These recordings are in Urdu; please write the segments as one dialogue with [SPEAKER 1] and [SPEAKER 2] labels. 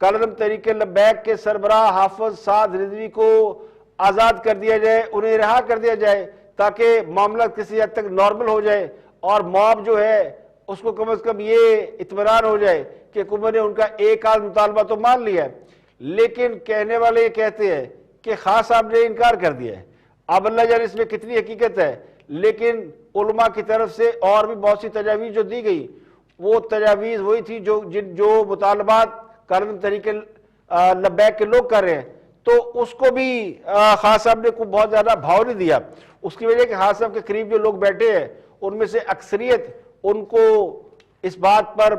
[SPEAKER 1] کالعدم تحریک لبیک کے سربراہ حافظ سعد رضوی کو آزاد کر دیا جائے، انہیں رہا کر دیا جائے تاکہ معاملہ کسی حد تک نارمل ہو جائے اور موب جو ہے اس کو کم از کم یہ اطمینان ہو جائے کہ حکومت نے ان کا ایک آدھ مطالبہ تو مان لیا ہے۔ لیکن کہنے والے یہ کہتے ہیں کہ خان صاحب نے انکار کر دیا ہے۔ اب اللہ جانے اس میں کتنی حقیقت ہے، لیکن علماء کی طرف سے اور بھی بہت سی تجاویز جو دی گئی، وہ تجاویز وہی تھی جو مطالبات کالعدم تحریک لبیک کے لوگ کر رہے ہیں، تو اس کو بھی خان صاحب نے کوئی بہت زیادہ بھاؤ نہیں دیا۔ اس کی وجہ کہ خان صاحب کے قریب جو لوگ بیٹھے ہیں ان میں سے اکثریت ان کو اس بات پر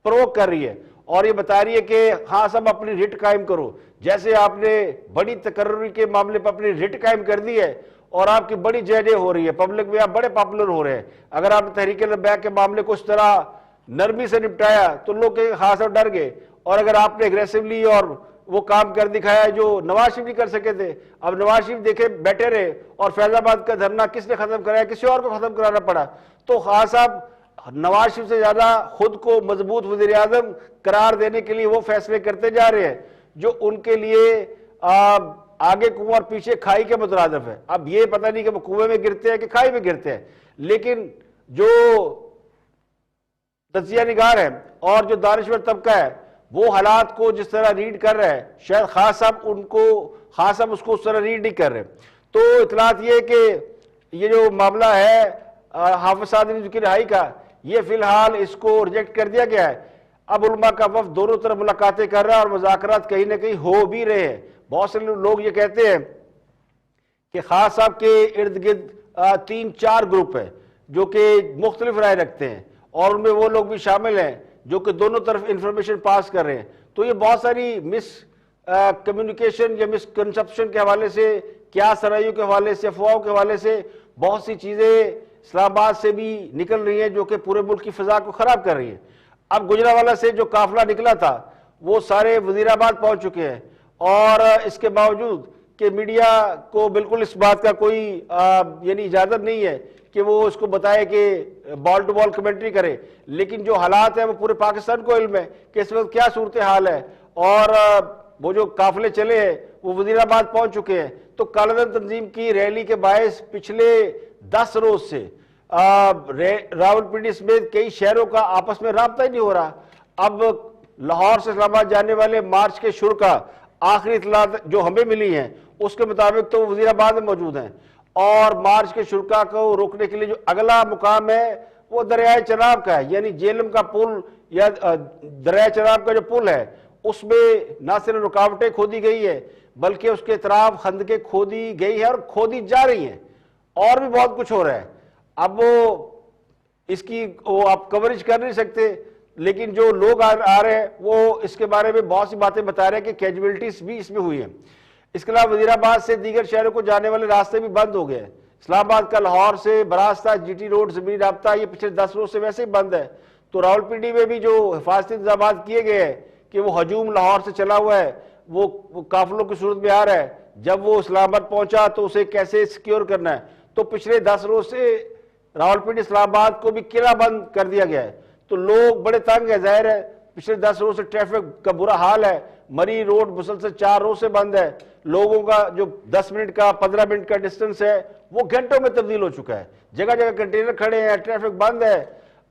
[SPEAKER 1] پروک کر رہی ہے اور یہ بتا رہی ہے کہ خان صاحب اپنی رٹ قائم کرو، جیسے آپ نے بڑی تقرری کے معاملے پر اپنی رٹ قائم کر دی ہے اور آپ کی بڑی جے ہو رہی ہے، پبلک میں آپ بڑے پاپولر ہو رہے ہیں۔ اگر آپ نے تحریک لبیک کے معاملے کو اس طرح نرمی سے نپٹایا تو لوگ کہ خان صاحب ڈر گئے، اور اگر آپ نے اگریسولی اور وہ کام کر دکھایا جو نواز شریف نہیں کر سکے تھے، اب نواز شریف دیکھے بیٹھے رہے اور فیض آباد کا دھرنا کس نے ختم کرایا؟ کسی اور کو ختم کرانا پڑا۔ تو خان صاحب نواز شریف سے زیادہ خود کو مضبوط وزیر اعظم قرار دینے کے لیے وہ فیصلے کرتے جا رہے ہیں جو ان کے لیے آگے کنواں اور پیچھے کھائی کے مترادف ہے۔ اب یہ پتہ نہیں کہ وہ کنویں میں گرتے ہیں کہ کھائی میں گرتے ہیں، لیکن جو تجزیہ نگار ہے اور جو دانشور طبقہ ہے وہ حالات کو جس طرح ریڈ کر رہا ہے، شاید خان صاحب اس کو اس طرح ریڈ نہیں کر رہے۔ تو اطلاعات یہ کہ یہ جو معاملہ ہے حافظ سعد رضوی کی رہائی کا، یہ فی الحال اس کو ریجیکٹ کر دیا گیا ہے۔ اب علماء کا وفد دونوں طرف ملاقاتیں کر رہا ہے اور مذاکرات کہیں نہ کہیں ہو بھی رہے ہیں۔ بہت سے لوگ یہ کہتے ہیں کہ خان صاحب کے ارد گرد 3-4 گروپ ہیں جو کہ مختلف رائے رکھتے ہیں اور ان میں وہ لوگ بھی شامل ہیں جو کہ دونوں طرف انفارمیشن پاس کر رہے ہیں۔ تو یہ بہت ساری مس کمیونیکیشن یا مس کنسپشن کے حوالے سے، کیا سرائیوں کے حوالے سے، افواہوں کے حوالے سے بہت سی چیزیں اسلام آباد سے بھی نکل رہی ہیں جو کہ پورے ملک کی فضا کو خراب کر رہی ہیں۔ اب گجرانوالہ سے جو قافلہ نکلا تھا وہ سارے وزیر آباد پہنچ چکے ہیں، اور اس کے باوجود کہ میڈیا کو بالکل اس بات کا کوئی یعنی اجازت نہیں ہے کہ وہ اس کو بتائے کہ بال ٹو بال کمنٹری کرے، لیکن جو حالات ہیں وہ پورے پاکستان کو علم ہے کہ اس وقت کیا صورتحال ہے، اور وہ جو قافلے چلے ہیں وہ وزیر آباد پہنچ چکے ہیں۔ تو کالعدم تنظیم کی ریلی کے باعث پچھلے 10 روز سے راولپنڈی سمیت کئی شہروں کا آپس میں رابطہ ہی نہیں ہو رہا۔ اب لاہور سے اسلام آباد جانے والے مارچ کے شرکا، آخری اطلاعات جو ہمیں ملی ہیں اس کے مطابق تو وزیر آباد میں موجود ہیں، اور مارچ کے شرکا کو روکنے کے لیے جو اگلا مقام ہے وہ دریائے چناب کا ہے، یعنی جیلم کا پل یا دریائے چناب کا جو پل ہے اس میں نہ صرف رکاوٹیں کھودی گئی ہے بلکہ اس کے اطراف خندقیں کھودی گئی ہے اور کھودی جا رہی ہیں، اور بھی بہت کچھ ہو رہا ہے۔ اب وہ اس کی آپ کوریج کر نہیں سکتے، لیکن جو لوگ آ رہے ہیں وہ اس کے بارے میں بہت سی باتیں بتا رہے ہیں کہ کیجویلٹیز بھی اس میں ہوئی ہیں۔ اس کے علاوہ وزیر آباد سے دیگر شہروں کو جانے والے راستے بھی بند ہو گئے ہیں۔ اسلام آباد کا لاہور سے براستہ جی ٹی روڈ زمینی رابطہ یہ پچھلے 10 روز سے ویسے ہی بند ہے۔ تو راولپنڈی میں بھی جو حفاظتی انتظامات کیے گئے ہیں کہ وہ ہجوم لاہور سے چلا ہوا ہے، وہ قافلوں کی صورت میں آ رہا ہے، جب وہ اسلام آباد پہنچا تو اسے کیسے سیکیور کرنا ہے۔ تو پچھلے 10 روز سے راولپنڈی اسلام آباد کو بھی قلعہ بند کر دیا گیا ہے، تو لوگ بڑے تنگ ہیں۔ ظاہر ہے پچھلے 10 روز سے ٹریفک کا برا حال ہے، مری روڈ مسلسل 4 روز سے بند ہے، لوگوں کا جو 10 منٹ کا 15 منٹ کا ڈسٹنس ہے وہ گھنٹوں میں تبدیل ہو چکا ہے، جگہ جگہ کنٹینر کھڑے ہیں، ٹریفک بند ہے،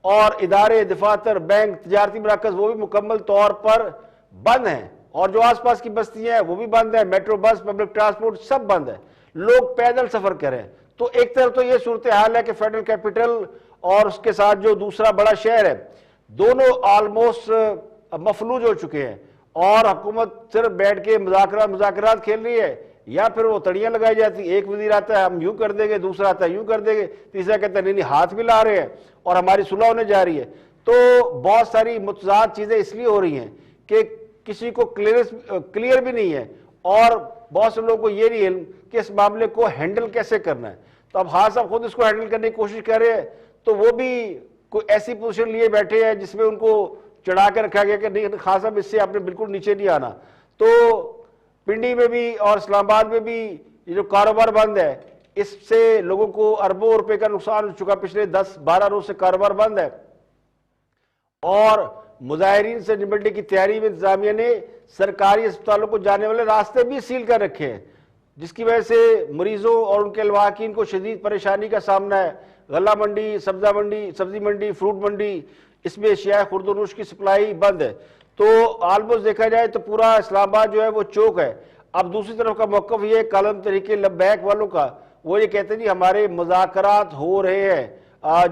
[SPEAKER 1] اور ادارے، دفاتر، بینک، تجارتی مراکز وہ بھی مکمل طور پر بند ہیں، اور جو آس پاس کی بستیاں ہیں وہ بھی بند ہیں، میٹرو، بس، پبلک ٹرانسپورٹ سب بند ہے، لوگ پیدل سفر کریں۔ تو ایک طرف تو یہ صورتحال ہے کہ فیڈرل کیپٹل اور اس کے ساتھ جو دوسرا بڑا شہر ہے دونوں آلموسٹ مفلوج ہو چکے ہیں، اور حکومت صرف بیٹھ کے مذاکرات کھیل رہی ہے، یا پھر وہ تڑیاں لگائی جاتی، ایک وزیر آتا ہے ہم یوں کر دیں گے، دوسرا آتا ہے یوں کر دیں گے، تیسرا کہتا ہے نہیں ہاتھ بھی لا رہے ہیں اور ہماری صلح ہونے جا رہی ہے۔ تو بہت ساری متضاد چیزیں اس لیے ہو رہی ہیں کہ کسی کو کلیئر بھی نہیں ہے، اور بہت سے لوگوں کو یہ نہیں علم کہ اس معاملے کو ہینڈل کیسے کرنا ہے۔ تو اب خان صاحب خود اس کو ہینڈل کرنے کی کوشش کر رہے ہیں، تو وہ بھی کوئی ایسی پوزیشن لیے بیٹھے ہیں جس میں ان کو چڑھا کے رکھا گیا کہ نہیں خان صاحب اس سے آپ نے بالکل نیچے نہیں آنا۔ تو پنڈی میں بھی اور اسلام آباد میں بھی یہ جو کاروبار بند ہے اس سے لوگوں کو اربوں روپے کا نقصان ہو چکا، پچھلے 10-12 روز سے کاروبار بند ہے، اور مظاہرین سے نمٹنے کی تیاری میں انتظامیہ نے سرکاری اسپتالوں کو جانے والے راستے بھی سیل کر رکھے ہیں، جس کی وجہ سے مریضوں اور ان کے لواحقین کو شدید پریشانی کا سامنا ہے۔ غلہ منڈی، سبزی منڈی، فروٹ منڈی، اس میں اشیاء خرد و نوش کی سپلائی بند ہے۔ تو آلموسٹ دیکھا جائے تو پورا اسلام آباد جو ہے وہ چوک ہے۔ اب دوسری طرف کا موقف یہ کالم تحریک لبیک والوں کا، وہ یہ کہتے ہیں جی ہمارے مذاکرات ہو رہے ہیں،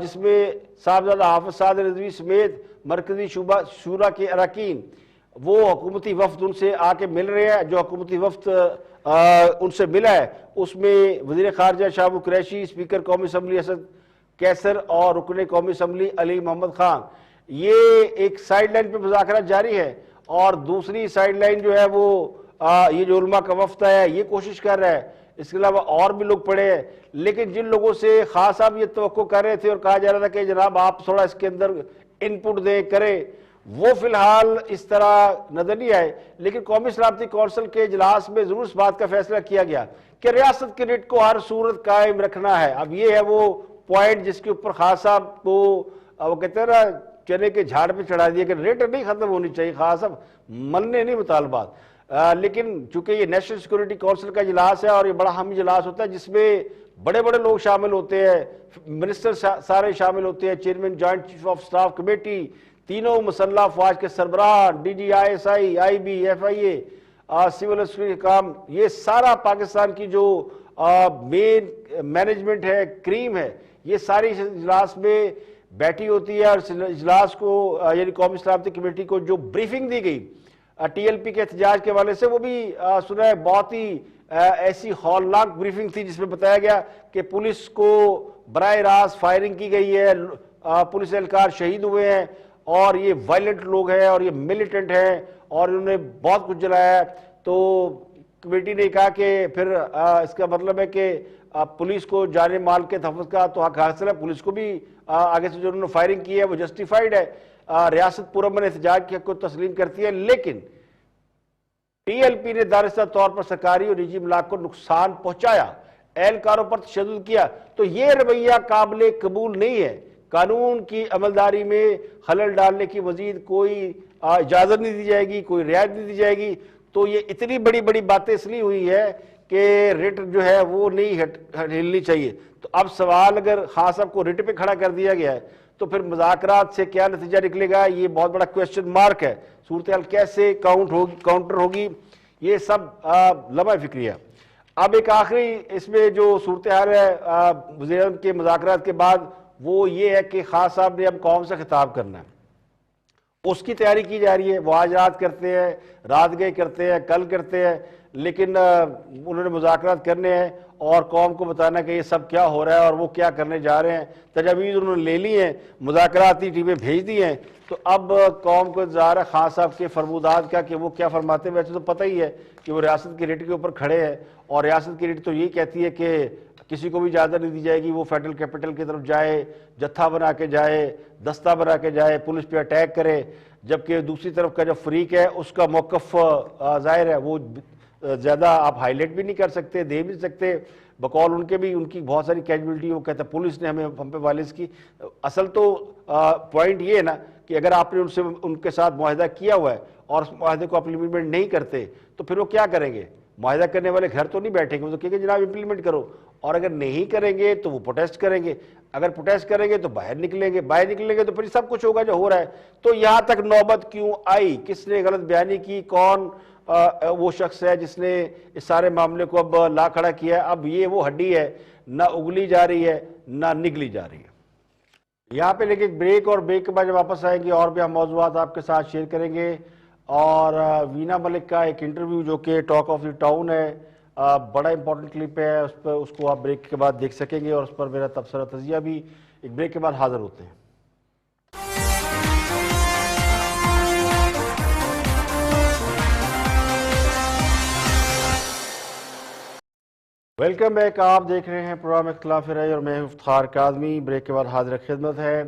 [SPEAKER 1] جس میں صاحبزادہ حافظ سعد رضوی سمیت مرکزی شورا کے اراکین، وہ حکومتی وفد ان سے آ کے مل رہے ہیں۔ جو حکومتی وفد ان سے ملا ہے اس میں وزیر خارجہ شاہبو قریشی، اسپیکر قومی اسمبلی اسد کیسر اور رکن قومی اسمبلی علی محمد خان۔ یہ ایک سائیڈ لائن پہ مذاکرات جاری ہے، اور دوسری سائیڈ لائن جو ہے وہ یہ جو علماء کا وفد ہے یہ کوشش کر رہا ہے۔ اس کے علاوہ اور بھی لوگ پڑے ہیں، لیکن جن لوگوں سے خاص صاحب یہ توقع کر رہے تھے اور کہا جا رہا تھا کہ جناب آپ تھوڑا اس کے اندر ان پٹ دیں کریں، وہ فی الحال اس طرح نظر نہیں آئے۔ لیکن قومی سلامتی کونسل کے اجلاس میں ضرور اس بات کا فیصلہ کیا گیا کہ ریاست کے ریٹ کو ہر صورت قائم رکھنا ہے۔ اب یہ ہے وہ پوائنٹ جس کے اوپر خاص صاحب کو وہ کہتے ہیں نا چنے کے جھاڑ پہ چڑھا دیا کہ ریٹ نہیں ختم ہونی چاہیے، خاص صاحب ملنے نہیں مطالبات۔ لیکن چونکہ یہ نیشنل سیکورٹی کونسل کا اجلاس ہے اور یہ بڑا اہم اجلاس ہوتا ہے جس میں بڑے بڑے لوگ شامل ہوتے ہیں، منسٹر سارے شامل ہوتے ہیں، chairman joint chief of staff committee, تینوں مسلح افواج کے سربراہ، D G I S I, I B, F I A, civil اسکری حکام، یہ سارا پاکستان کی جو مین مینجمنٹ ہے، کریم ہے، یہ ساری اجلاس میں بیٹھی ہوتی ہے۔ اور اجلاس کو یعنی قومی سلامتی کمیٹی کو جو بریفنگ دی گئی ٹی ایل پی کے احتجاج کے حوالے سے، وہ بھی سنا ہے بہت ہی ایسی ہولناک بریفنگ تھی جس میں بتایا گیا کہ پولیس کو براہ راست فائرنگ کی گئی ہے، پولیس اہلکار شہید ہوئے ہیں، اور یہ وائلنٹ لوگ ہیں اور یہ ملیٹنٹ ہیں اور انہوں نے بہت کچھ جلایا ہے۔ تو کمیٹی نے کہا کہ پھر اس کا مطلب ہے کہ پولیس کو جان مال کے تحفظ کا تو حق حاصل ہے، پولیس کو بھی آگے سے جو انہوں نے فائرنگ کی ہے وہ جسٹیفائیڈ ہے، ریاست پرامن احتجاج کے حق کو تسلیم کرتی ہے۔ لیکن ٹی ایل پی نے دارستہ طور پر سرکاری اور نجی املاک کو نقصان پہنچایا، اہلکاروں پر تشدد کیا، تو یہ رویہ قابل قبول نہیں ہے۔ قانون کی عملداری میں خلل ڈالنے کی مزید کوئی اجازت نہیں دی جائے گی، کوئی رعایت نہیں دی جائے گی۔ تو یہ اتنی بڑی بڑی باتیں اس لیے ہوئی ہے کہ ریٹ جو ہے وہ نہیں ہلنی چاہیے۔ تو اب سوال اگر خان صاحب کو ریٹ پہ کھڑا کر دیا گیا ہے تو پھر مذاکرات سے کیا نتیجہ نکلے گا، یہ بہت بڑا کویسچن مارک ہے۔ صورتحال کیسے کاؤنٹر ہوگی، یہ سب لمحہ فکریہ۔ اب ایک آخری اس میں جو صورتحال ہے وزیر اعظم کے مذاکرات کے بعد، وہ یہ ہے کہ خان صاحب نے اب قوم سے خطاب کرنا ہے، اس کی تیاری کی جا رہی ہے۔ وہ آج رات کرتے ہیں، رات گئے کرتے ہیں، کل کرتے ہیں، لیکن انہوں نے مذاکرات کرنے ہیں اور قوم کو بتانا کہ یہ سب کیا ہو رہا ہے اور وہ کیا کرنے جا رہے ہیں۔ تجاویز انہوں نے لے لی ہیں، مذاکراتی ٹیمیں بھیج دی ہیں۔ تو اب قوم کو انتظار ہے خان صاحب کے فرمودات کا کہ وہ کیا فرماتے ہیں۔ ویسے تو پتہ ہی ہے کہ وہ ریاست کی ریٹ کے اوپر کھڑے ہیں، اور ریاست کی ریٹ تو یہی کہتی ہے کہ کسی کو بھی اجازت نہیں دی جائے گی وہ فیڈرل کیپٹل کی طرف جائے، جتھا بنا کے جائے، دستہ بنا کے جائے، پولیس پہ اٹیک کرے۔ جبکہ دوسری طرف کا جو فریق ہے اس کا موقف ظاہر ہے، وہ زیادہ آپ ہائی لائٹ بھی نہیں کر سکتے، دے بھی نہیں سکتے۔ بقول ان کے بھی ان کی بہت ساری کیجویلٹی، وہ کہتا ہے پولیس نے ہم پہ وائلنس کی۔ اصل تو پوائنٹ یہ ہے نا کہ اگر آپ نے ان کے ساتھ معاہدہ کیا ہوا ہے اور اس معاہدے کو آپ امپلیمنٹ نہیں کرتے تو پھر وہ کیا کریں گے؟ معاہدہ کرنے والے گھر تو نہیں بیٹھیں گے، وہ تو کہیں گے جناب امپلیمنٹ کرو، اور اگر نہیں کریں گے تو وہ پروٹیسٹ کریں گے، اگر پروٹیسٹ کریں گے تو باہر نکلیں گے تو پھر سب کچھ ہوگا جو ہو رہا ہے۔ تو یہاں تک نوبت کیوں آئی؟ کس نے غلط بیانی کی؟ کون وہ شخص ہے جس نے اس سارے معاملے کو اب لا کھڑا کیا ہے؟ اب یہ وہ ہڈی ہے، نہ اگلی جا رہی ہے نہ نگلی جا رہی ہے۔ یہاں پہ لیکن بریک، اور بریک کے بعد جب واپس آئیں گے اور بھی ہم موضوعات آپ کے ساتھ شیئر کریں گے، اور وینا ملک کا ایک انٹرویو جو کہ ٹاک آف دی ٹاؤن ہے، بڑا امپورٹنٹ کلپ ہے، اس کو آپ بریک کے بعد دیکھ سکیں گے، اور اس پر میرا تبصرہ تجزیہ بھی ایک بریک کے بعد حاضر ہوتے ہیں۔ ویلکم بیک، آپ دیکھ رہے ہیں پروگرام اختلاف رائے اور میں افتخار کاظمی۔ بریک کے بعد حاضر خدمت ہے۔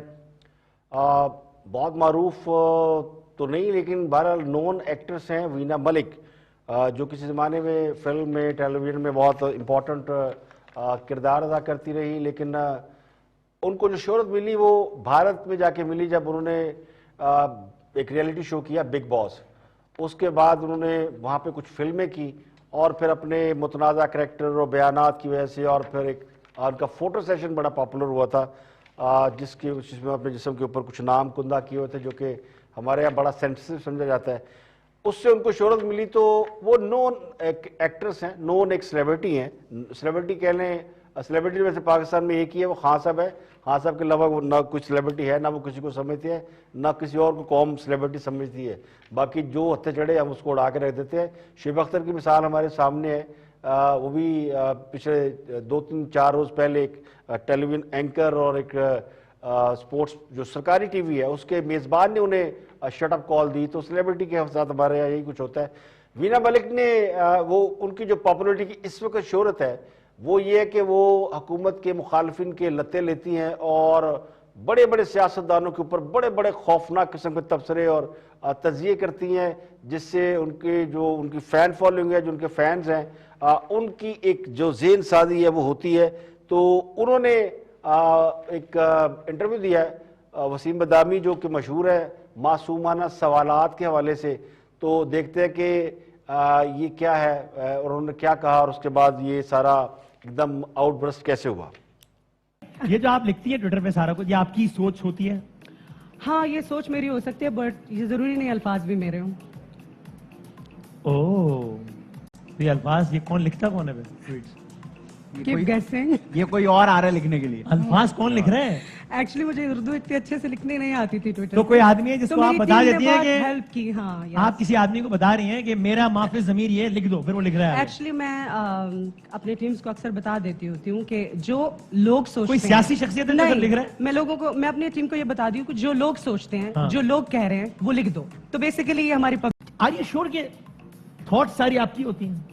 [SPEAKER 1] بہت معروف تو نہیں لیکن بہرحال نون ایکٹرس ہیں وینا ملک، جو کسی زمانے میں فلم میں، ٹیلی ویژن میں بہت امپورٹنٹ کردار ادا کرتی رہی، لیکن ان کو جو شہرت ملی وہ بھارت میں جا کے ملی جب انہوں نے ایک ریئلٹی شو کیا بگ باس، اس کے بعد انہوں نے وہاں پہ کچھ فلمیں کی اور پھر اپنے متنازع کریکٹر اور بیانات کی وجہ سے، اور پھر ایک ان کا فوٹو سیشن بڑا پاپولر ہوا تھا جس میں اپنے جسم کے اوپر کچھ نام کندہ کیے ہوئے تھے جو کہ ہمارے یہاں بڑا سینسیٹیو سمجھا جاتا ہے. اس سے ان کو شہرت ملی. تو وہ نون ایکٹرس ہیں، نون ایک سیلیبریٹی ہیں. سیلیبریٹی کہہ لیں، سیلیبریٹی ویسے پاکستان میں ایک ہی ہے، وہ خان صاحب ہے. خان صاحب کے علاوہ نہ کوئی سیلیبریٹی ہے، نہ وہ کسی کو سمجھتے ہیں، نہ کسی اور کو قوم سیلیبریٹی سمجھتی ہے. باقی جو ہتھے چڑھے ہم اس کو اڑا کے رکھ دیتے ہیں. شعیب اختر کی مثال ہمارے سامنے ہے. وہ بھی پچھلے 2-3-4 روز پہلے ایک ٹیلی ویژن اینکر اور ایک سپورٹس جو سرکاری ٹی وی ہے اس کے میزبان نے انہیں شٹ اپ کال دی. تو سیلیبریٹی کے ساتھ ہمارے یہاں یہی کچھ ہوتا ہے. وینا ملک نے وہ ان کی جو پاپولرٹی کی اس وقت شہرت ہے وہ یہ ہے کہ وہ حکومت کے مخالفین کے لتے لیتی ہیں اور بڑے بڑے سیاستدانوں کے اوپر بڑے بڑے خوفناک قسم کے تبصرے اور تجزیے کرتی ہیں، جس سے ان کی فین فالوئنگ ہے، جو ان کے فینز ہیں، ان کی ایک جو ذہن سازی ہے وہ ہوتی ہے. تو انہوں نے ایک انٹرویو دیا ہے وسیم بدامی جو کہ مشہور ہے معصومانہ سوالات کے حوالے سے. تو دیکھتے ہیں کہ یہ کیا ہے اور انہوں نے کیا کہا اور اس کے بعد یہ سارا ایک دم آؤٹ برسٹ کیسے ہوا.
[SPEAKER 2] یہ جو آپ لکھتی ہیں ٹویٹر پہ سارا کچھ، یہ آپ کی سوچ ہوتی ہے؟
[SPEAKER 3] ہاں یہ سوچ میری ہو سکتی ہے، بٹ یہ ضروری نہیں الفاظ بھی میرے ہوں.
[SPEAKER 2] یہ الفاظ، یہ کون لکھتا کون ہے ٹویٹس؟
[SPEAKER 3] Keep guessing.
[SPEAKER 4] یہ کوئی اور آ رہا ہے لکھنے کے لیے.
[SPEAKER 2] الفاظ کون لکھ رہے ہیں؟
[SPEAKER 3] ایکچولی مجھے اردو اتنے اچھے سے لکھنے نہیں آتی تھی ٹویٹر.
[SPEAKER 2] تو کوئی آدمی ہے جس کو آپ بتا دیتی ہیں کہ
[SPEAKER 3] ہیلپ کی. ہاں
[SPEAKER 2] آپ کسی آدمی کو بتا رہی ہیں کہ میرا معافی ضمیر یہ لکھ دو، پھر وہ لکھ رہا ہے.
[SPEAKER 3] ایکچولی میں اپنے ٹیمز کو اکثر بتا دیتی ہوتی ہوں کہ جو لوگ سوچتے
[SPEAKER 2] کوئی
[SPEAKER 3] ہیں،
[SPEAKER 2] سیاسی شخصیت ہے جو لکھ رہا ہے؟
[SPEAKER 3] میں اپنی ٹیم کو یہ بتا دی ہوں کہ جو لوگ سوچتے ہیں، جو لوگ کہہ رہے ہیں وہ لکھ دو. تو بیسیکلی یہ ہماری
[SPEAKER 2] آر یو شور کہ تھاٹ ساری آپ کی ہوتی ہیں؟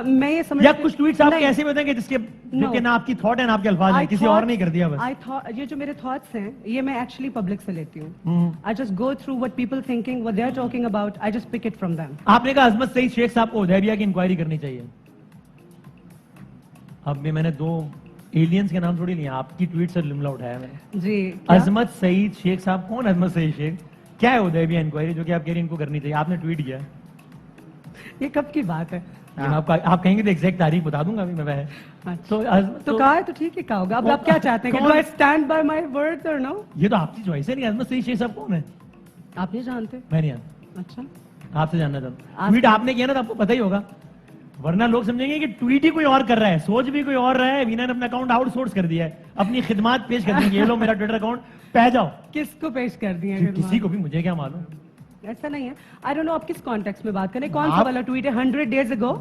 [SPEAKER 3] میں یہ سمجھ
[SPEAKER 2] یا کچھ ٹویٹس آپ کے ایسے ہوتے ہیں کہ جس کے جو کہ نہ آپ کی تھاٹ ہے نہ آپ کے الفاظ ہیں، کسی اور نہیں کر دیا بس؟
[SPEAKER 3] یہ جو میرے تھاٹس ہیں یہ میں ایکچولی پبلک سے لیتی ہوں. I just go through what people thinking, what they are talking about. I just pick it from them.
[SPEAKER 2] آپ نے کہا عظمت سعید شیخ صاحب کو حدیبیہ کی انکوائری کرنی چاہیے. اب بھی میں نے 2 ایلینز کے نام تھوڑی لیا، آپ کی ٹویٹ سے جملہ اٹھایا میں نے.
[SPEAKER 3] جی
[SPEAKER 2] عظمت سعید شیخ صاحب کون؟ عظمت سعید شیخ کیا ہے حدیبیہ انکوائری جو کہ آپ کہہ رہی ہیں ان کو کرنی چاہیے؟ آپ نے ٹویٹ کیا.
[SPEAKER 3] یہ کب کی بات ہے؟
[SPEAKER 2] آپ کہیں گے تو ایگزیکٹ تاریخ بتا دوں گا ابھی میں.
[SPEAKER 3] تو کہا ہے تو ٹھیک ہے، کہا ہوگا. اب آپ کیا چاہتے ہیں کہ do I stand by my words or no؟
[SPEAKER 2] یہ تو آپ کی چوائس ہے. عظمت سعید شیخ صاحب کون ہے؟
[SPEAKER 3] آپ نہیں جانتے؟
[SPEAKER 2] میں نہیں جانتا.
[SPEAKER 3] اچھا
[SPEAKER 2] آپ سے جاننا چاہتا ہوں. ٹویٹ آپ نے کیا نا تو آپ کو پتہ ہی ہوگا، ورنہ لوگ سمجھیں گے کہ ٹویٹ ہی کوئی اور کر رہا ہے، سوچ بھی کوئی اور رہا ہے. وینا نے اپنا اکاؤنٹ آؤٹ سورس کر دیا ہے، اپنی خدمات پیش کر دی. یہ لو میرا ٹویٹر اکاؤنٹ پہ جاؤ.
[SPEAKER 3] کس کو پیش کر دیے؟
[SPEAKER 2] کسی کو بھی، مجھے کیا معلوم.
[SPEAKER 3] ایسا نہیں ہے. I don't know آپ کس کانٹیکس میں بات کریں. کون سا والا ٹویٹ ہے؟ 100 days ago؟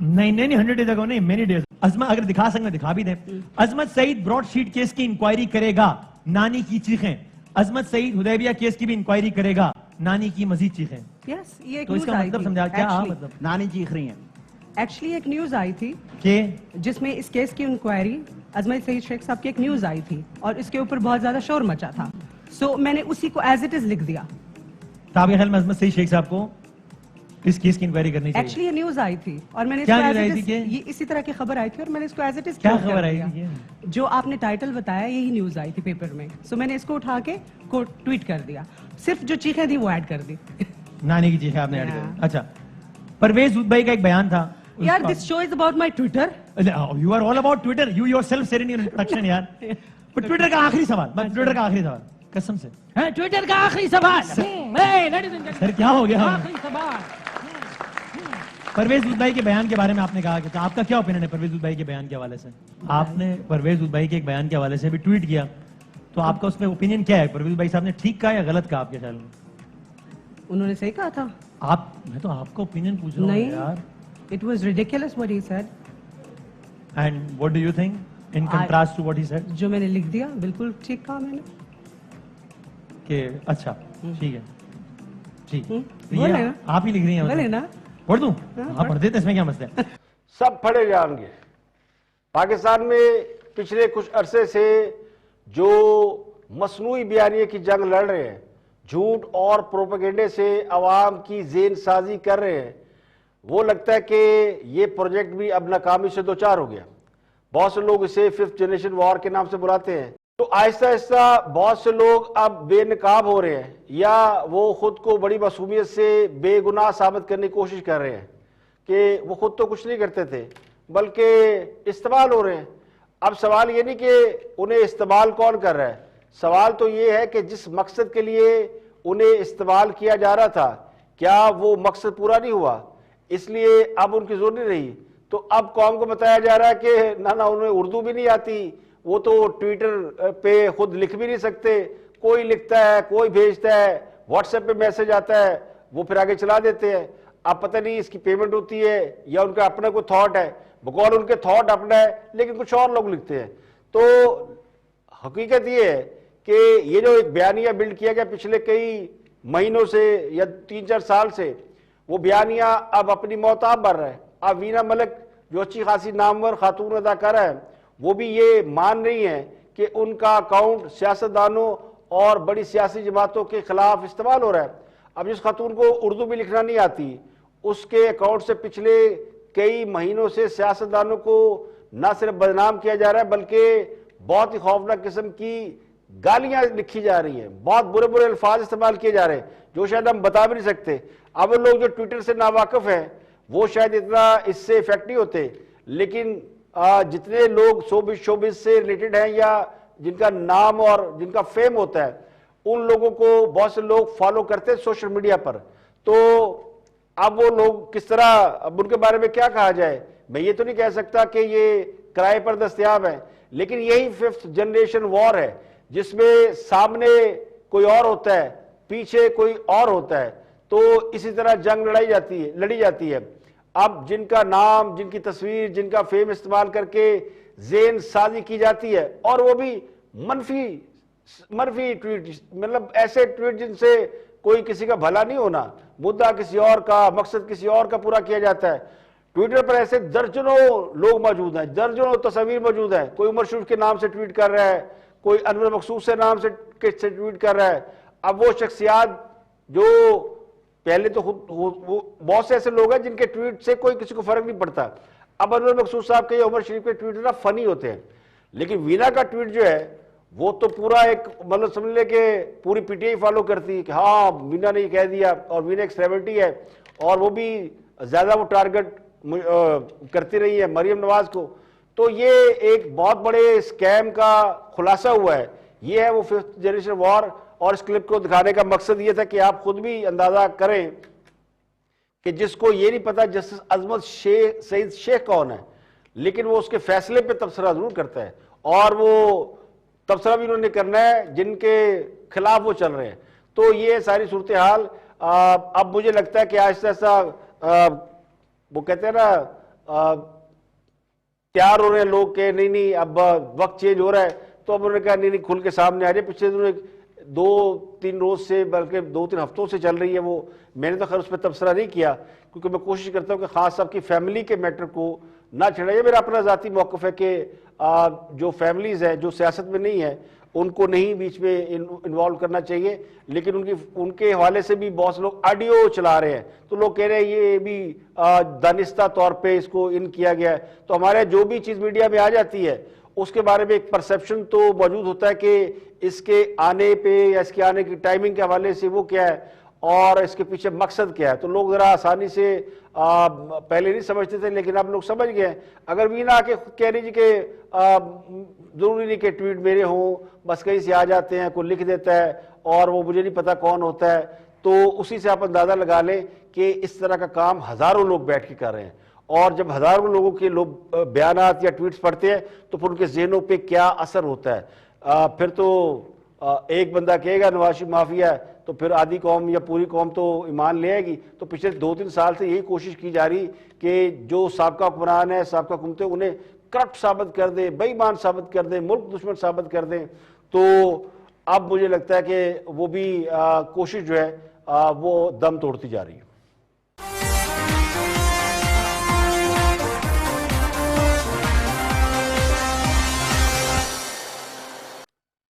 [SPEAKER 2] نہیں 100 days ago نہیں، many days. عظمت اگر دکھا سکیں دکھا بھی دیں. عظمت سعید براڈ شیٹ کیس کی انکوائری کرے گا، نانی کی چیخیں. عظمت سعید حدیبیہ کیس کی بھی انکوائری کرے گا، نانی کی مزید چیخیں.
[SPEAKER 3] یس، یہ ایک
[SPEAKER 2] تو اس
[SPEAKER 3] نیوز
[SPEAKER 2] کا
[SPEAKER 3] آئی
[SPEAKER 2] مطلب
[SPEAKER 3] تھی.
[SPEAKER 2] سمجھا کیا مطلب؟
[SPEAKER 4] نانی چیخ رہی ہیں.
[SPEAKER 3] ایکچولی ایک نیوز آئی تھی
[SPEAKER 2] کہ
[SPEAKER 3] جس میں اس کیس کی انکوائری عظمت سعید شیخ صاحب کی ایک نیوز آئی تھی اور اس کے اوپر بہت زیادہ شور مچا تھا. سو میں نے اسی کو ایز اٹ از لکھ دیا.
[SPEAKER 2] آپ کے خیال میں عظمت سعید شیخ صاحب کو اس کیس کی انکوائری کرنی چاہیے؟
[SPEAKER 3] ایکچولی یہ نیوز آئی تھی اور میں نے اسی طرح کی خبر آئی تھی اور میں نے اس کو ایز اٹ از
[SPEAKER 2] کیا خبر آئی تھی؟
[SPEAKER 3] جو آپ نے ٹائٹل بتایا یہی نیوز آئی تھی پیپر میں. سو میں نے اس کو اٹھا کے ٹویٹ کر دیا. صرف جو چیخیں تھی وہ ایڈ کر دی.
[SPEAKER 2] نانی کی چیخیں آپ نے ایڈ کر دی. اچھا، پرویز ادبئی کا ایک بیان تھا.
[SPEAKER 3] یار this show is about my Twitter.
[SPEAKER 2] You are all about Twitter. You yourself said in your introduction. یار ٹویٹر کا آخری سوال، ٹویٹر کا آخری سوال قسم سے،
[SPEAKER 5] ٹویٹر کا آخری سوال.
[SPEAKER 2] سر کیا ہو گیا؟ پرویز ادبئی کے بیان کے بارے میں آپ نے کہا کہ آپ کا کیا اوپینین ہے پرویز ادبئی کے بیان کے حوالے سے؟ آپ نے پرویز ادبئی کے ایک بیان کے حوالے سے بھی ٹویٹ کیا، تو آپ کا اس میں اوپینین کیا ہے؟ پرویز ادبئی صاحب نے ٹھیک کہا یا غلط کہا آپ کے خیال میں؟
[SPEAKER 3] انہوں نے صحیح کہا تھا.
[SPEAKER 2] میں تو آپ کا اوپینین پوچھ رہا ہوں یار.
[SPEAKER 3] It was ridiculous what he said.
[SPEAKER 2] And what do you think in contrast to what he said?
[SPEAKER 3] جو میں نے لکھ دیا بالکل ٹھیک کہا میں نے.
[SPEAKER 2] کہ اچھا ٹھیک ہے، ٹھیک. آپ ہی لکھ رہی ہیں؟
[SPEAKER 3] بولے نا.
[SPEAKER 2] پڑھ دوں؟ ہاں پڑھ دیتے، اس میں کیا مسئلہ ہے؟
[SPEAKER 1] سب پڑھے جائیں گے. پاکستان میں پچھلے کچھ عرصے سے جو مصنوعی بیانیے کی جنگ لڑ رہے ہیں، جھوٹ اور پروپیگنڈے سے عوام کی ذہن سازی کر رہے ہیں، وہ لگتا ہے کہ یہ پروجیکٹ بھی اب ناکامی سے دوچار ہو گیا. بہت سے لوگ اسے 5th جنریشن وار کے نام سے بلاتے ہیں. تو آہستہ آہستہ بہت سے لوگ اب بے نقاب ہو رہے ہیں یا وہ خود کو بڑی معصومیت سے بے گناہ ثابت کرنے کی کوشش کر رہے ہیں کہ وہ خود تو کچھ نہیں کرتے تھے بلکہ استعمال ہو رہے ہیں. اب سوال یہ نہیں کہ انہیں استعمال کون کر رہا ہے, سوال تو یہ ہے کہ جس مقصد کے لیے انہیں استعمال کیا جا رہا تھا کیا وہ مقصد پورا نہیں ہوا, اس لیے اب ان کی ضرورت نہیں رہی. تو اب قوم کو بتایا جا رہا ہے کہ نہ انہیں اردو بھی نہیں آتی, وہ تو ٹویٹر پہ خود لکھ بھی نہیں سکتے, کوئی لکھتا ہے کوئی بھیجتا ہے, واٹس ایپ پہ میسج آتا ہے وہ پھر آگے چلا دیتے ہیں. اب پتہ نہیں اس کی پیمنٹ ہوتی ہے یا ان کا اپنا کوئی تھاٹ ہے, بقول ان کے تھاٹ اپنا ہے لیکن کچھ اور لوگ لکھتے ہیں. تو حقیقت یہ ہے کہ یہ جو ایک بیانیہ بلڈ کیا گیا پچھلے کئی مہینوں سے یا 3-4 سال سے, وہ بیانیہ اب اپنی موت آپ بھر رہا ہے. اب وینا ملک جو اچھی خاصی نامور خاتون اداکارہ ہے وہ بھی یہ مان رہی ہیں کہ ان کا اکاؤنٹ سیاستدانوں اور بڑی سیاسی جماعتوں کے خلاف استعمال ہو رہا ہے. اب جس خاتون کو اردو بھی لکھنا نہیں آتی اس کے اکاؤنٹ سے پچھلے کئی مہینوں سے سیاستدانوں کو نہ صرف بدنام کیا جا رہا ہے بلکہ بہت ہی خوفناک قسم کی گالیاں لکھی جا رہی ہیں, بہت برے برے الفاظ استعمال کیے جا رہے ہیں جو شاید ہم بتا بھی نہیں سکتے. اب لوگ جو ٹویٹر سے ناواقف ہیں وہ شاید اتنا اس سے افیکٹ نہیں ہوتے, لیکن جتنے لوگ شوبز سے ریلیٹڈ ہیں یا جن کا نام اور جن کا فیم ہوتا ہے ان لوگوں کو بہت سے لوگ فالو کرتے ہیں سوشل میڈیا پر. تو اب وہ لوگ کس طرح, اب ان کے بارے میں کیا کہا جائے, میں یہ تو نہیں کہہ سکتا کہ یہ کرائے پر دستیاب ہیں, لیکن یہی 5th جنریشن وار ہے جس میں سامنے کوئی اور ہوتا ہے پیچھے کوئی اور ہوتا ہے. تو اسی طرح جنگ لڑی جاتی ہے. اب جن کا نام, جن کی تصویر, جن کا فیم استعمال کر کے ذہن سازی کی جاتی ہے اور وہ بھی منفی ٹویٹ, مطلب ایسے ٹویٹ جن سے کوئی کسی کا بھلا نہیں ہونا, مدعا کسی اور کا, مقصد کسی اور کا پورا کیا جاتا ہے. ٹویٹر پر ایسے درجنوں لوگ موجود ہیں, درجنوں تصاویر موجود ہیں, کوئی عمر شریف کے نام سے ٹویٹ کر رہا ہے, کوئی انور مقصود سے نام سے ٹویٹ کر رہا ہے. اب وہ شخصیات جو پہلے تو بہت سے ایسے لوگ ہیں جن کے ٹویٹ سے کوئی کسی کو فرق نہیں پڑتا. اب انور مقصود صاحب کے یا عمر شریف کے ٹویٹ نا فنی ہوتے ہیں, لیکن وینا کا ٹویٹ جو ہے وہ تو پورا ایک مطلب سمجھ لے کہ پوری پی ٹی آئی فالو کرتی ہے کہ ہاں وینا نے یہ کہہ دیا, اور وینا ایک سیلیبریٹی ہے اور وہ بھی زیادہ وہ ٹارگٹ کرتی رہی ہے مریم نواز کو. تو یہ ایک بہت بڑے اسکیم کا خلاصہ ہوا ہے. یہ ہے وہ 5th جنریشن وار, اور اس کلپ کو دکھانے کا مقصد یہ تھا کہ آپ خود بھی اندازہ کریں کہ جس کو یہ نہیں پتا جسٹس عظمت سعید شیخ کون ہے, لیکن وہ اس کے فیصلے پہ تبصرہ ضرور کرتا ہے, اور وہ تبصرہ بھی انہوں نے کرنا ہے جن کے خلاف وہ چل رہے ہیں. تو یہ ساری صورتحال اب مجھے لگتا ہے کہ آہستہ آہستہ وہ کہتے ہیں نا تیار ہو رہے ہیں لوگ کہ نہیں اب وقت چینج ہو رہا ہے. تو اب انہوں نے کہا نہیں کھل کے سامنے آ جائے. پچھلے دنوں 2-3 روز سے بلکہ 2-3 ہفتوں سے چل رہی ہے وہ. میں نے تو خیر اس پہ تبصرہ نہیں کیا کیونکہ میں کوشش کرتا ہوں کہ خاص صاحب کی فیملی کے میٹر کو نہ چھڑا. یہ میرا اپنا ذاتی موقف ہے کہ جو فیملیز ہیں جو سیاست میں نہیں ہیں ان کو نہیں بیچ میں انوالو کرنا چاہیے, لیکن ان کے حوالے سے بھی بہت سے لوگ آڈیو چلا رہے ہیں تو لوگ کہہ رہے ہیں یہ بھی دانستہ طور پہ اس کو ان کیا گیا ہے. تو ہمارے جو بھی چیز میڈیا میں آ جاتی ہے اس کے بارے میں ایک پرسیپشن تو موجود ہوتا ہے کہ اس کے آنے پہ یا اس کے آنے کی ٹائمنگ کے حوالے سے وہ کیا ہے اور اس کے پیچھے مقصد کیا ہے. تو لوگ ذرا آسانی سے پہلے نہیں سمجھتے تھے لیکن اب لوگ سمجھ گئے. اگر وینا آ کے کہہ رہی جی کہ ضروری نہیں کہ ٹویٹ میرے ہوں, بس کہیں سے آ جاتے ہیں, کوئی لکھ دیتا ہے اور وہ مجھے نہیں پتا کون ہوتا ہے, تو اسی سے آپ اندازہ لگا لیں کہ اس طرح کا کام ہزاروں لوگ بیٹھ کے کر رہے ہیں. اور جب ہزاروں لوگوں کے لوگ بیانات یا ٹویٹس پڑھتے ہیں تو پھر ان کے ذہنوں پہ کیا اثر ہوتا ہے. پھر تو ایک بندہ کہے گا نواز شریف مافیا ہے تو پھر آدھی قوم یا پوری قوم تو ایمان لے آئے گی. تو پچھلے 2-3 سال سے یہی کوشش کی جا رہی کہ جو سابقہ حکمران ہے, سابقہ حکومتیں, انہیں کرپٹ ثابت کر دیں, بے ایمان ثابت کر دیں, ملک دشمن ثابت کر دیں. تو اب مجھے لگتا ہے کہ وہ بھی کوشش جو ہے وہ دم توڑتی جا رہی ہے.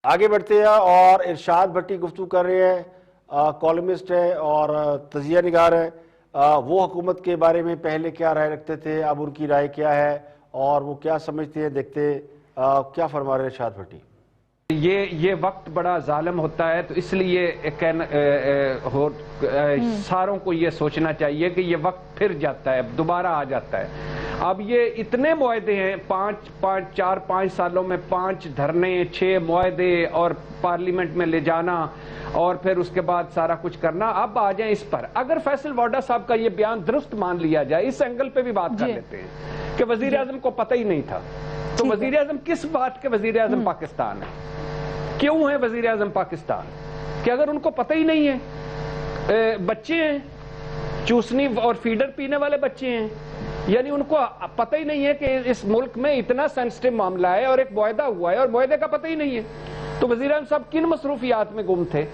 [SPEAKER 1] آگے بڑھتے ہیں اور ارشاد بھٹی گفتگو کر رہے ہیں, کالمسٹ ہے اور تجزیہ نگار ہے. وہ حکومت کے بارے میں پہلے کیا رائے رکھتے تھے, اب ان کی رائے کیا ہے اور وہ کیا سمجھتے ہیں, دیکھتے کیا فرما رہے ہیں ارشاد بھٹی.
[SPEAKER 6] یہ وقت بڑا ظالم ہوتا ہے، تو اس لیے ساروں کو یہ سوچنا چاہیے کہ یہ وقت پھر جاتا ہے، دوبارہ آ جاتا ہے۔ اب یہ اتنے معاہدے ہیں، 4-5 سالوں میں 5 دھرنے، 6 معاہدے اور پارلیمنٹ میں لے جانا اور پھر اس کے بعد سارا کچھ کرنا۔ اب آ جائیں اس پر، اگر فیصل واڈا صاحب کا یہ بیان درست مان لیا جائے، اس اینگل پہ بھی بات کر لیتے ہیں کہ وزیر اعظم کو پتہ ہی نہیں تھا، تو وزیر اعظم کس بات کے وزیر اعظم پاکستان ہے؟ کیوں ہے وزیر اعظم پاکستان؟ کہ اگر ان کو پتہ ہی نہیں ہے، بچے ہیں، چوسنی اور فیڈر پینے والے بچے ہیں، یعنی ان کو پتہ ہی نہیں ہے کہ اس ملک میں اتنا سینسٹیو معاملہ ہے اور ایک معاہدہ ہوا ہے اور معاہدے کا پتہ ہی نہیں ہے۔ تو وزیر اعظم صاحب کن مصروفیات میں گم تھے؟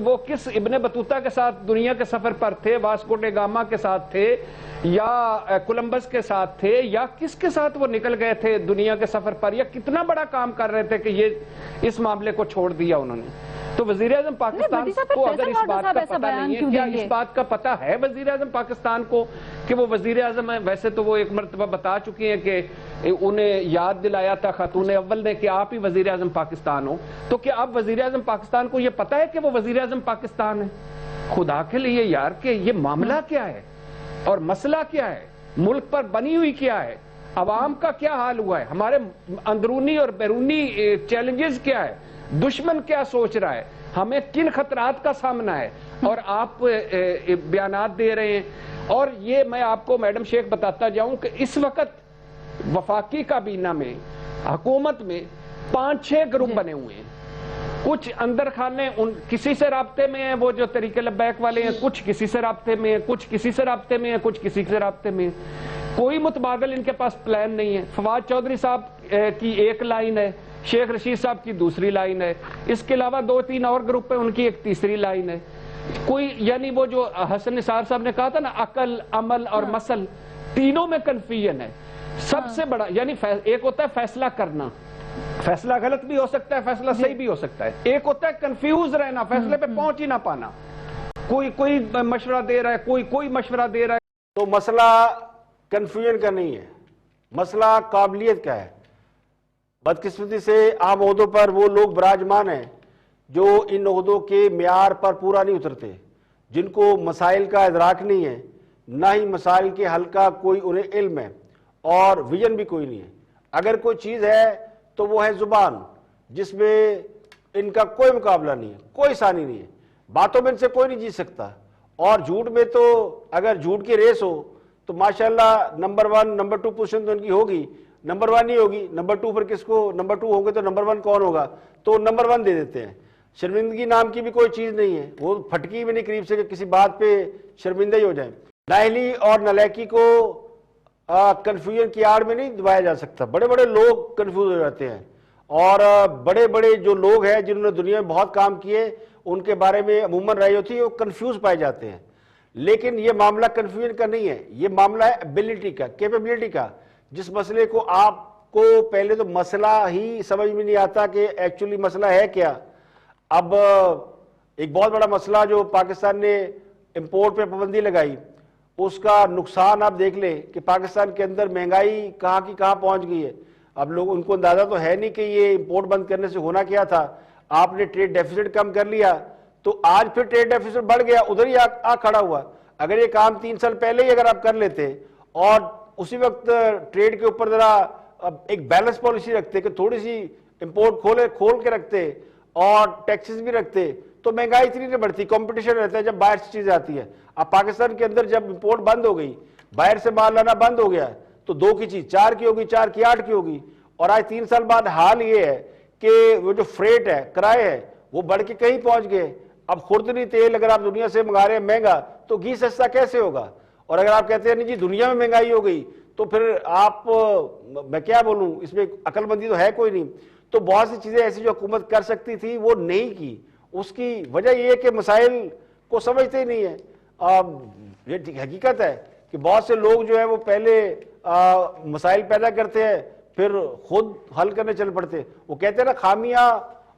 [SPEAKER 6] وہ کس ابن بطوطہ کے ساتھ دنیا کے سفر پر تھے، واسکو ڈے گاما کے ساتھ تھے، یا کولمبس کے ساتھ تھے، یا کس کے ساتھ وہ نکل گئے تھے دنیا کے سفر پر، یا کتنا بڑا کام کر رہے تھے کہ یہ اس معاملے کو چھوڑ دیا انہوں نے؟ تو وزیر اعظم پاکستان کو اگر اس بات کا پتہ نہیں ہے، کیا اس بات کا پتہ ہے وزیر اعظم پاکستان کو کہ وہ وزیر اعظم ہے؟ ویسے تو وہ ایک مرتبہ بتا چکی ہیں کہ انہیں یاد دلایا تھا خاتون اول نے کہ آپ ہی وزیر اعظم پاکستان ہو، تو کیا اب وزیر اعظم پاکستان کو یہ پتہ ہے کہ وہ وزیر اعظم پاکستان ہے؟ خدا کے لیے یار، کہ یہ معاملہ کیا ہے اور مسئلہ کیا ہے، ملک پر بنی ہوئی کیا ہے، عوام کا کیا حال ہوا ہے، ہمارے اندرونی اور بیرونی چیلنجز کیا ہے، دشمن کیا سوچ رہا ہے، ہمیں کن خطرات کا سامنا ہے، اور آپ بیانات دے رہے ہیں۔ اور یہ میں آپ کو میڈم شیخ بتاتا جاؤں کہ اس وقت وفاقی کابینہ میں، حکومت میں 5-6 گروپ بنے ہوئے ہیں، کچھ اندر خانے کسی سے رابطے میں ہیں، وہ جو طریق لبیک والے ہیں، کچھ کسی سے رابطے میں ہیں، کچھ کسی سے رابطے میں ہیں، کچھ کسی سے رابطے میں ہیں، کوئی متبادل ان کے پاس پلان نہیں ہے۔ فواد چودھری صاحب کی ایک لائن ہے، شیخ رشید صاحب کی دوسری لائن ہے، اس کے علاوہ 2-3 اور گروپ ہیں، ان کی ایک تیسری لائن ہے۔ کوئی یعنی وہ جو حسن نثار صاحب نے کہا تھا نا، عقل، عمل اور مسل، تینوں میں کنفیوژن ہے۔ سب سے بڑا یعنی ایک ہوتا ہے فیصلہ کرنا، فیصلہ غلط بھی ہو سکتا ہے، فیصلہ صحیح بھی ہو سکتا ہے، ایک ہوتا ہے کنفیوز رہنا، فیصلے پہ پہنچ ہی نہ پانا، کوئی مشورہ دے رہا ہے، کوئی مشورہ دے رہا ہے۔
[SPEAKER 1] تو مسئلہ کنفیوژن کا نہیں ہے، مسئلہ قابلیت کا ہے۔ بدقسمتی سے عام عہدوں پر وہ لوگ براجمان ہیں جو ان عہدوں کے معیار پر پورا نہیں اترتے، جن کو مسائل کا ادراک نہیں ہے، نہ ہی مسائل کے حل کا کوئی انہیں علم ہے، اور ویژن بھی کوئی نہیں ہے۔ اگر کوئی چیز ہے تو وہ ہے زبان، جس میں ان کا کوئی مقابلہ نہیں ہے، کوئی ثانی نہیں ہے، باتوں میں ان سے کوئی نہیں جیت سکتا، اور جھوٹ میں تو اگر جھوٹ کی ریس ہو تو ماشاءاللہ نمبر 1 نمبر 2 پوزیشن تو ان کی ہوگی، نمبر 1 نہیں ہوگی، نمبر 2 پر کس کو، نمبر 2 ہوں گے تو نمبر 1 کون ہوگا، تو نمبر 1 دے دیتے ہیں۔ شرمندگی نام کی بھی کوئی چیز نہیں ہے، وہ پھٹکی بھی نہیں قریب سے کہ کسی بات پہ شرمندہ ہی ہو جائیں۔ نااہلی اور نالائکی کو کنفیوژن کی آڑ میں نہیں دبایا جا سکتا۔ بڑے بڑے لوگ کنفیوز ہو جاتے ہیں، اور بڑے بڑے جو لوگ ہیں جنہوں نے دنیا میں بہت کام کیے، ان کے بارے میں عموماً رائے ہوتی ہے، وہ کنفیوز پائے جاتے ہیں۔ لیکن یہ معاملہ کنفیوژن کا نہیں ہے، یہ معاملہ ہے ایبیلٹی کا، کیپیبلٹی کا۔ جس مسئلے کو آپ کو پہلے تو مسئلہ ہی سمجھ میں نہیں آتا کہ ایکچولی مسئلہ ہے کیا۔ اب ایک بہت بڑا مسئلہ جو پاکستان نے امپورٹ پہ پابندی لگائی، اس کا نقصان آپ دیکھ لیں کہ پاکستان کے اندر مہنگائی کہاں کی کہاں پہنچ گئی ہے۔ اب لوگ ان کو اندازہ تو ہے نہیں کہ یہ امپورٹ بند کرنے سے ہونا کیا تھا۔ آپ نے ٹریڈ ڈیفیسٹ کم کر لیا تو آج پھر ٹریڈ ڈیفیسٹ بڑھ گیا، ادھر ہی آ کھڑا ہوا۔ اگر یہ کام 3 سال پہلے ہی اگر آپ کر لیتے اور اسی وقت ٹریڈ کے اوپر ذرا ایک بیلنس پالیسی رکھتے کہ تھوڑی سی امپورٹ کھول کے رکھتے اور ٹیکسز بھی رکھتے، تو مہنگائی اتنی نہیں بڑھتی، کمپٹیشن رہتا ہے جب باہر سے چیزیں آتی ہے۔ اب پاکستان کے اندر جب امپورٹ بند ہو گئی، باہر سے مال لانا بند ہو گیا، تو 2 کی چیز 4 کی ہوگی، 4 کی 8 کی ہوگی۔ اور آج 3 سال بعد حال یہ ہے کہ وہ جو فریٹ ہے، کرائے ہے، وہ بڑھ کے کہیں پہنچ گئے۔ اب خوردنی تیل اگر آپ دنیا سے منگا رہے ہیں مہنگا، تو گھی سستا کیسے ہوگا؟ اور اگر آپ کہتے ہیں نہیں جی دنیا میں مہنگائی ہو گئی، تو پھر آپ میں کیا بولوں، اس میں عقل مندی تو ہے کوئی نہیں۔ تو بہت سی چیزیں ایسی جو حکومت کر سکتی تھی وہ نہیں کی۔ اس کی وجہ یہ ہے کہ مسائل کو سمجھتے ہی نہیں ہے۔ یہ حقیقت ہے کہ بہت سے لوگ جو ہے وہ پہلے مسائل پیدا کرتے ہیں، پھر خود حل کرنے چل پڑتے۔ وہ کہتے ہیں نا خامیاں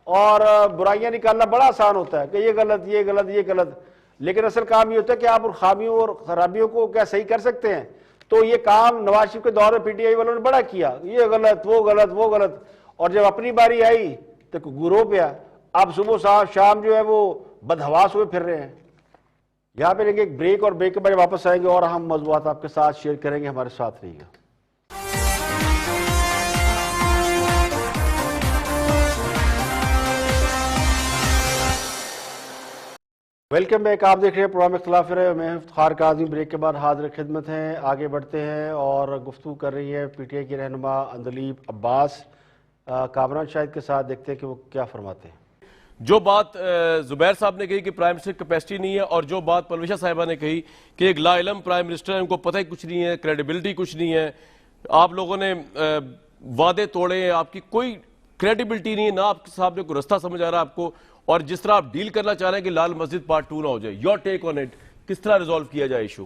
[SPEAKER 1] اور برائیاں نکالنا بڑا آسان ہوتا ہے کہ یہ غلط یہ غلط یہ غلط، لیکن اصل کام یہ ہوتا ہے کہ آپ ان خامیوں اور خرابیوں کو کیا صحیح کر سکتے ہیں۔ تو یہ کام نواز شریف کے دور میں پی ٹی آئی والوں نے بڑا کیا، یہ غلط وہ غلط وہ غلط، اور جب اپنی باری آئی تو گروہ پہ اب صبح شام جو ہے وہ بدحواس ہوئے پھر رہے ہیں. یہاں پہ لیں گے ایک بریک اور بریک کے بعد واپس آئیں گے اور ہم موضوعات آپ کے ساتھ شیئر کریں گے. ہمارے ساتھ رہیے گا. Welcome back. آپ دیکھ رہے ہیں پروگرام اختلاف رائے. میں افتخار کاظمی بریک کے بعد حاضر خدمت ہیں. آگے بڑھتے ہیں اور گفتگو کر رہی ہے پی ٹی آئی کے رہنما اندلیب عباس. کامران شاہد کے ساتھ دیکھتے ہیں کہ وہ کیا فرماتے ہیں.
[SPEAKER 7] جو بات زبیر صاحب نے کہی کہ پرائم منسٹر کیپیسٹی نہیں ہے، اور جو بات پرویشہ صاحبہ نے کہی کہ ایک لا علم پرائم منسٹر ہے، ان کو پتہ ہی کچھ نہیں ہے، کریڈیبلٹی کچھ نہیں ہے، آپ لوگوں نے وعدے توڑے ہیں، آپ کی کوئی کریڈیبلٹی نہیں ہے، نہ آپ صاحب نے کوئی رستہ سمجھ آ رہا ہے آپ کو، اور جس طرح آپ ڈیل کرنا چاہ رہے ہیں کہ لال مسجد پارٹ 2 نہ ہو جائے. یور ٹیک آن اٹ، کس طرح ریزالو کیا جائے ایشو؟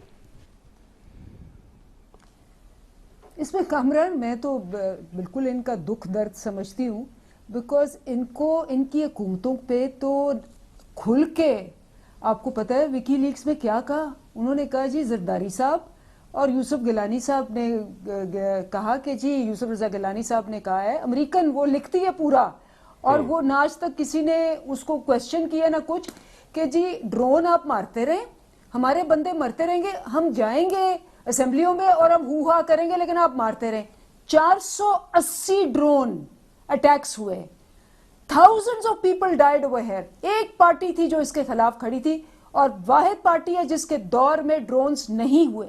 [SPEAKER 8] اس میں کامران میں تو بالکل ان کا دکھ درد سمجھتی ہوں، بیکاز ان کو ان کی حکومتوں پہ تو کھل کے، آپ کو پتہ ہے وکی لیکس میں کیا کہا انہوں نے؟ کہا جی زرداری صاحب اور یوسف گیلانی صاحب نے کہا کہ جی یوسف رضا گیلانی صاحب نے کہا ہے، امریکن وہ لکھتی ہے پورا، اور وہ نہ آج تک کسی نے اس کو کوشچن کیا نہ کچھ، کہ جی ڈرون آپ مارتے رہیں، ہمارے بندے مرتے رہیں گے، ہم جائیں گے اسمبلیوں میں اور ہم ہو ہا کریں گے لیکن آپ مارتے رہیں. 480 ڈرون اٹیکس ہوئے، thousands of people died over here. ایک پارٹی تھی جو اس کے خلاف کھڑی تھی، اور واحد پارٹی ہے جس کے دور میں ڈرونز نہیں ہوئے.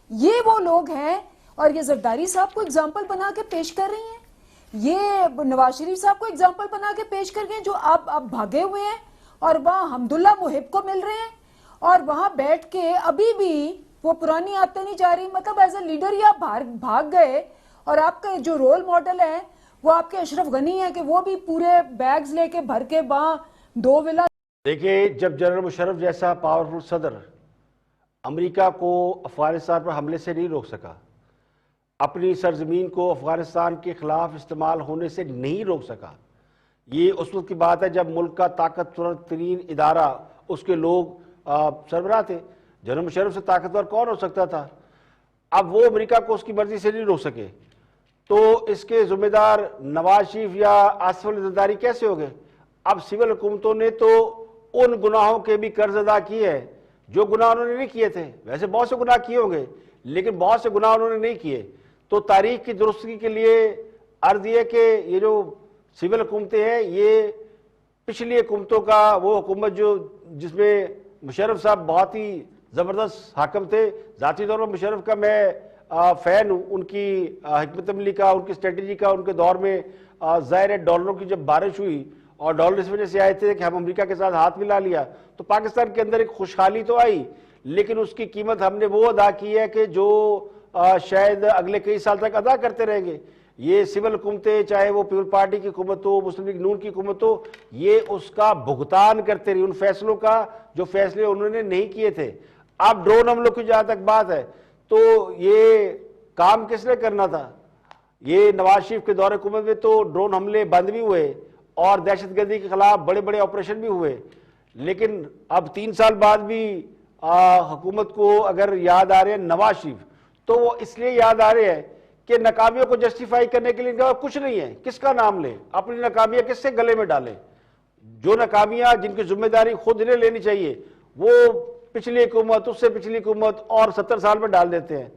[SPEAKER 8] یہ وہ لوگ ہیں، اور یہ زرداری صاحب کو اگزامپل بنا کے پیش کر رہی ہیں، یہ نواز شریف صاحب کو اگزامپل بنا کے پیش کر گئے جو آپ بھاگے ہوئے ہیں اور وہاں حمداللہ محب کو مل رہے ہیں، اور وہاں بیٹھ کے ابھی بھی وہ پرانی عادتیں نہیں جا رہی. مطلب ایز اے لیڈر ہی آپ بھاگ گئے، اور آپ کا جو رول ماڈل ہے وہ آپ کے اشرف غنی ہے کہ وہ بھی پورے بیگز لے کے بھر کے وہاں 2 ولا.
[SPEAKER 1] دیکھیں، جب جنرل مشرف جیسا پاورفل صدر امریکہ کو افغانستان پر حملے سے نہیں روک سکا، اپنی سرزمین کو افغانستان کے خلاف استعمال ہونے سے نہیں روک سکا، یہ اس وقت کی بات ہے جب ملک کا طاقتور ترین ادارہ اس کے لوگ سربراہ تھے. جنرل مشرف سے طاقتور کون ہو سکتا تھا؟ اب وہ امریکہ کو اس کی مرضی سے نہیں روک سکے، تو اس کے ذمہ دار نواز شریف یا آصف علی زرداری کیسے ہو گئے؟ اب سول حکومتوں نے تو ان گناہوں کے بھی قرض ادا کیے ہیں جو گناہ انہوں نے نہیں کیے تھے. ویسے بہت سے گناہ کیے ہوں گے لیکن بہت سے گناہ انہوں نے نہیں کیے. تو تاریخ کی درستگی کے لیے عرض یہ کہ یہ جو سول حکومتیں ہیں یہ پچھلی حکومتوں کا وہ حکومت جس میں مشرف صاحب بہت ہی زبردست حاکم تھے. ذاتی طور پر مشرف کا میں فین ہوں، ان کی حکمت عملی کا، ان کی اسٹریٹجی کا. ان کے دور میں ظاہر ہے ڈالروں کی جب بارش ہوئی اور ڈالر اس وجہ سے آئے تھے کہ ہم امریکہ کے ساتھ ہاتھ ملا لیا، تو پاکستان کے اندر ایک خوشحالی تو آئی، لیکن اس کی قیمت ہم نے وہ ادا کی ہے کہ جو شاید اگلے کئی سال تک ادا کرتے رہیں گے. یہ سول حکومتیں، چاہے وہ پیپل پارٹی کی حکومت ہو، مسلم لیگ نون کی حکومت ہو، یہ اس کا بھگتان کرتے رہی، ان فیصلوں کا جو فیصلے انہوں نے نہیں کیے تھے. اب ڈرون حملوں کی جہاں تک بات ہے تو یہ کام کس نے کرنا تھا؟ یہ نواز شریف کے دور حکومت میں تو ڈرون حملے بند بھی ہوئے اور دہشت گردی کے خلاف بڑے بڑے آپریشن بھی ہوئے، لیکن اب 3 سال بعد بھی حکومت کو اگر یاد آ رہے ہیں نواز شریف، تو وہ اس لیے یاد آ رہے ہیں کہ ناکامیوں کو جسٹیفائی کرنے کے لیے ان کا کچھ نہیں ہے. کس کا نام لیں؟ اپنی ناکامیاں کس سے گلے میں ڈالیں؟ جو ناکامیاں جن کی ذمہ داری خود انہیں لینی چاہیے وہ پچھلی حکومت، اس سے پچھلی حکومت اور 70 سال میں ڈال دیتے ہیں.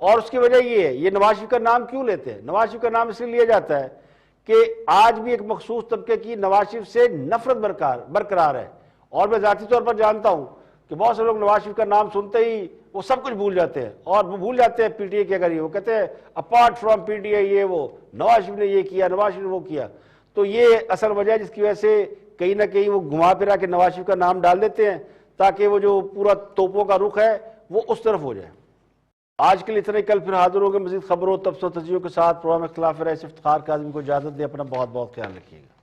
[SPEAKER 1] اور اس کی وجہ یہ ہے، یہ نواز شریف کا نام کیوں لیتے ہیں؟ نواز شریف کا نام اس لیے لیا جاتا ہے کہ آج بھی ایک مخصوص طبقے کی نواز شریف سے نفرت برقرار ہے. اور میں ذاتی طور پر جانتا ہوں کہ بہت سے لوگ نواز شریف کا نام سنتے ہی وہ سب کچھ بھول جاتے ہیں، اور وہ بھول جاتے ہیں پی ٹی آئی کے اگر وہ کہتے ہیں apart from P T I یہ وہ نواز شریف نے یہ کیا، نواز شریف نے وہ کیا. تو یہ اصل وجہ ہے جس کی وجہ سے کہیں نہ کہیں وہ گھما پھرا کے نواز شریف کا نام ڈال دیتے ہیں تاکہ وہ جو پورا توپوں کا رخ ہے وہ اس طرف ہو جائے. آج کے لیے اتنے، کل پھر حاضر ہوں گے مزید خبروں تبصروں تجزیوں کے ساتھ. پروگرام اختلاف رائے سے افتخار کاظمی کو اجازت دے. اپنا بہت بہت خیال رکھیے گا.